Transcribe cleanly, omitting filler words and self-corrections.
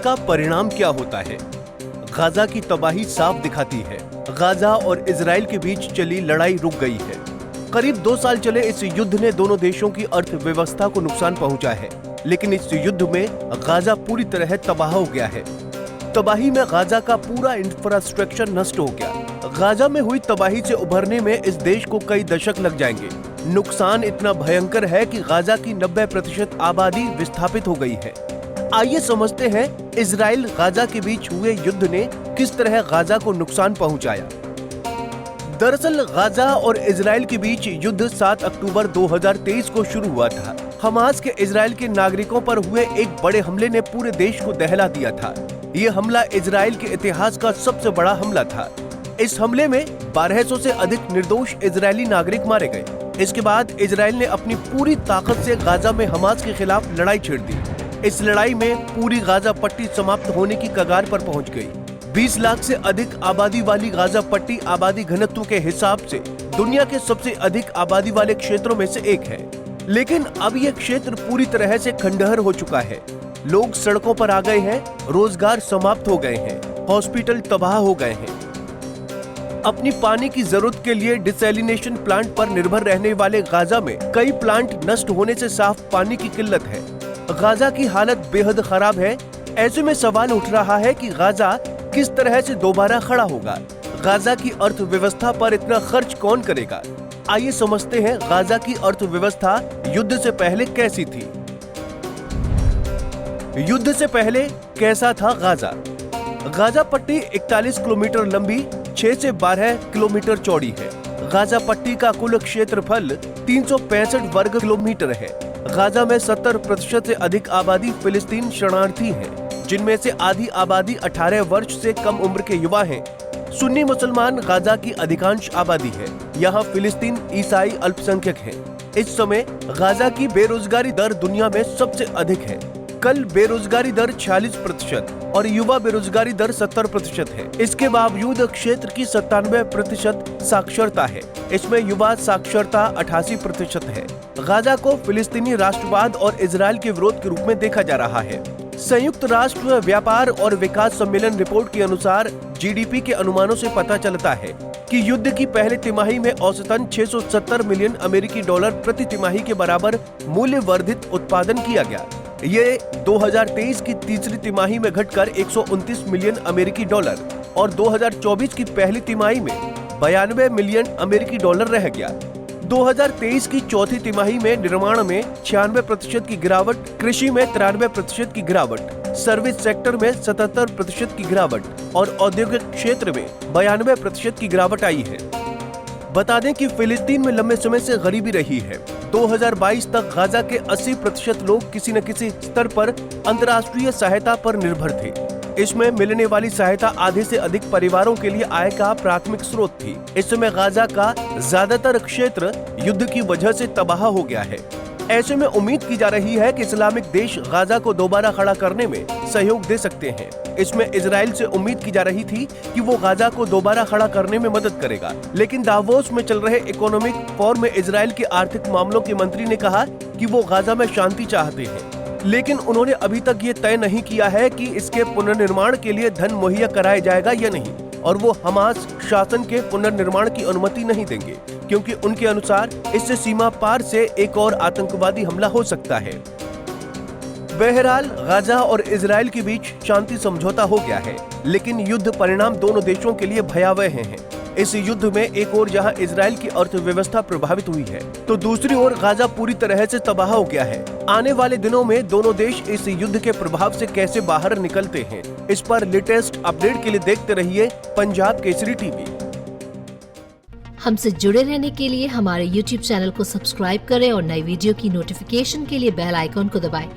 इसका परिणाम क्या होता है? गाजा की तबाही साफ दिखाती है। गाजा और इजराइल के बीच चली लड़ाई रुक गई है। करीब 2 साल चले इस युद्ध ने दोनों देशों की अर्थव्यवस्था को नुकसान पहुंचा है, लेकिन इस युद्ध में गाजा पूरी तरह तबाह हो गया है। तबाही में गाजा का पूरा इंफ्रास्ट्रक्चर नष्ट हो गया। गाजा में हुई तबाही से उभरने में इस देश को कई दशक लग जाएंगे। नुकसान इतना भयंकर है कि गाजा की 90% आबादी विस्थापित हो गई है। आइए समझते हैं इजराइल गाजा के बीच हुए युद्ध ने किस तरह गाजा को नुकसान पहुंचाया। दरअसल गाजा और इजराइल के बीच युद्ध 7 अक्टूबर 2023 को शुरू हुआ था। हमास के इजराइल के नागरिकों पर हुए एक बड़े हमले ने पूरे देश को दहला दिया था। ये हमला इजराइल के इतिहास का सबसे बड़ा हमला था। इस हमले में 1200 से अधिक निर्दोष इजरायली नागरिक मारे गए। इसके बाद इजराइल ने अपनी पूरी ताकत से गाजा में हमास के खिलाफ लड़ाई छेड़ दी। इस लड़ाई में पूरी गाजा पट्टी समाप्त होने की कगार पर पहुंच गई। 20 लाख से अधिक आबादी वाली गाजा पट्टी आबादी घनत्व के हिसाब से दुनिया के सबसे अधिक आबादी वाले क्षेत्रों में से एक है। लेकिन अब यह क्षेत्र पूरी तरह से खंडहर हो चुका है। लोग सड़कों पर आ गए हैं, रोजगार समाप्त हो गए हैं, हॉस्पिटल तबाह हो गए हैं। अपनी पानी की जरूरत के लिए डिसैलिनेशन प्लांट पर निर्भर रहने वाले गाजा में कई प्लांट नष्ट होने से साफ पानी की किल्लत है। गाजा की हालत बेहद खराब है। ऐसे में सवाल उठ रहा है कि गाजा किस तरह से दोबारा खड़ा होगा। गाजा की अर्थव्यवस्था पर इतना खर्च कौन करेगा? आइए समझते हैं गाजा की अर्थव्यवस्था युद्ध से पहले कैसी थी। युद्ध से पहले कैसा था गाजा? गाजा पट्टी 41 किलोमीटर लंबी, 6 से 12 किलोमीटर चौड़ी है। गाजा पट्टी का कुल क्षेत्रफल 365 वर्ग किलोमीटर है। गाजा में 70% से अधिक आबादी फिलिस्तीन शरणार्थी है, जिनमें से आधी आबादी 18 वर्ष से कम उम्र के युवा हैं। सुन्नी मुसलमान गाजा की अधिकांश आबादी है। यहाँ फिलिस्तीन ईसाई अल्पसंख्यक हैं। इस समय गाजा की बेरोजगारी दर दुनिया में सबसे अधिक है। कल बेरोजगारी दर 46% और युवा बेरोजगारी दर 70% है। इसके बावजूद क्षेत्र की 97% साक्षरता है। इसमें युवा साक्षरता 88% है। गाजा को फिलिस्तीनी राष्ट्रवाद और इजराइल के विरोध के रूप में देखा जा रहा है। संयुक्त राष्ट्र व्यापार और विकास सम्मेलन रिपोर्ट के अनुसार जीडीपी के अनुमानों से पता चलता है कि युद्ध की पहली तिमाही में औसतन 670 मिलियन अमेरिकी डॉलर प्रति तिमाही के बराबर मूल्य वर्धित उत्पादन किया गया। ये 2023 की तीसरी तिमाही में घटकर 129 मिलियन अमेरिकी डॉलर और 2024 की पहली तिमाही में 92 मिलियन अमेरिकी डॉलर रह गया। 2023 की चौथी तिमाही में निर्माण में 96% की गिरावट, कृषि में 93% की गिरावट, सर्विस सेक्टर में 77% की गिरावट और औद्योगिक क्षेत्र में 92% की गिरावट आई है। बता दें कि फिलिस्तीन में लंबे समय से गरीबी रही है। 2022 तक गाजा के 80% लोग किसी न किसी स्तर पर अंतर्राष्ट्रीय सहायता पर निर्भर थे। इसमें मिलने वाली सहायता आधे से अधिक परिवारों के लिए आय का प्राथमिक स्रोत थी। इस समय गाजा का ज्यादातर क्षेत्र युद्ध की वजह से तबाह हो गया है। ऐसे में उम्मीद की जा रही है कि इस्लामिक देश गाजा को दोबारा खड़ा करने में सहयोग दे सकते हैं। इसमें इजराइल से उम्मीद की जा रही थी कि वो गाजा को दोबारा खड़ा करने में मदद करेगा, लेकिन दावोस में चल रहे इकोनॉमिक फोरम में इजराइल के आर्थिक मामलों के मंत्री ने कहा कि वो गाजा में शांति चाहते हैं, लेकिन उन्होंने अभी तक ये तय नहीं किया है कि इसके पुनर्निर्माण के लिए धन मुहैया कराया जाएगा या नहीं, और वो हमास शासन के पुनर्निर्माण की अनुमति नहीं देंगे, क्योंकि उनके अनुसार इससे सीमा पार से एक और आतंकवादी हमला हो सकता है। बहरहाल गाजा और इजराइल के बीच शांति समझौता हो गया है, लेकिन युद्ध परिणाम दोनों देशों के लिए भयावह हैं। इस युद्ध में एक ओर जहां इजराइल की अर्थव्यवस्था प्रभावित हुई है, तो दूसरी ओर गाजा पूरी तरह से तबाह हो गया है। आने वाले दिनों में दोनों देश इस युद्ध के प्रभाव से कैसे बाहर निकलते हैं, इस पर लेटेस्ट अपडेट के लिए देखते रहिए पंजाब केसरी टीवी। हमसे जुड़े रहने के लिए हमारे YouTube चैनल को सब्सक्राइब करें और नई वीडियो की नोटिफिकेशन के लिए बेल आइकॉन को दबाएं।